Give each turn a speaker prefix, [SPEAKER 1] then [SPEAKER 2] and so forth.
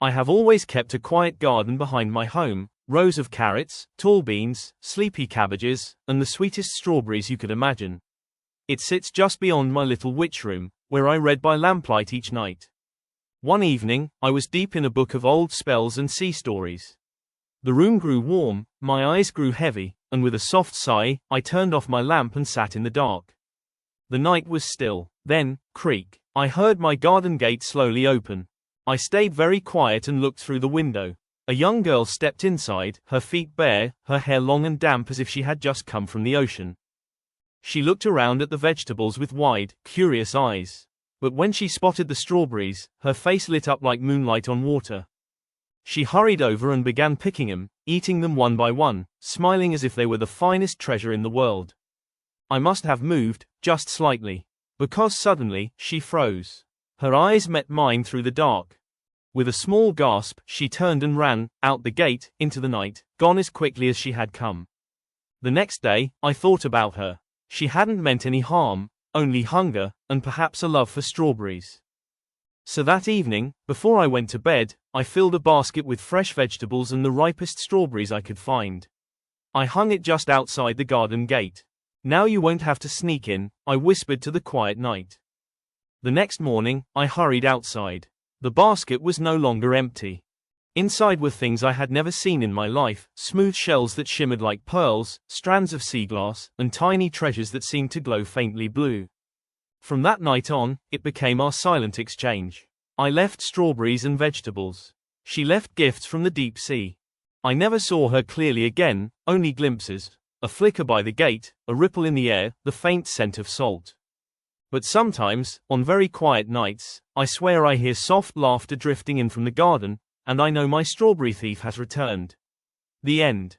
[SPEAKER 1] I have always kept a quiet garden behind my home, rows of carrots, tall beans, sleepy cabbages, and the sweetest strawberries you could imagine. It sits just beyond my little witch room, where I read by lamplight each night. One evening, I was deep in a book of old spells and sea stories. The room grew warm, my eyes grew heavy, and with a soft sigh, I turned off my lamp and sat in the dark. The night was still. Then, creak, I heard my garden gate slowly open. I stayed very quiet and looked through the window. A young girl stepped inside, her feet bare, her hair long and damp as if she had just come from the ocean. She looked around at the vegetables with wide, curious eyes. But when she spotted the strawberries, her face lit up like moonlight on water. She hurried over and began picking them, eating them one by one, smiling as if they were the finest treasure in the world. I must have moved, just slightly. Because suddenly, she froze. Her eyes met mine through the dark. With a small gasp, she turned and ran, out the gate, into the night, gone as quickly as she had come. The next day, I thought about her. She hadn't meant any harm, only hunger, and perhaps a love for strawberries. So that evening, before I went to bed, I filled a basket with fresh vegetables and the ripest strawberries I could find. I hung it just outside the garden gate. Now you won't have to sneak in, I whispered to the quiet night. The next morning, I hurried outside. The basket was no longer empty. Inside were things I had never seen in my life, smooth shells that shimmered like pearls, strands of sea glass, and tiny treasures that seemed to glow faintly blue. From that night on, it became our silent exchange. I left strawberries and vegetables. She left gifts from the deep sea. I never saw her clearly again, only glimpses. A flicker by the gate, a ripple in the air, the faint scent of salt. But sometimes, on very quiet nights, I swear I hear soft laughter drifting in from the garden, and I know my strawberry thief has returned. The end.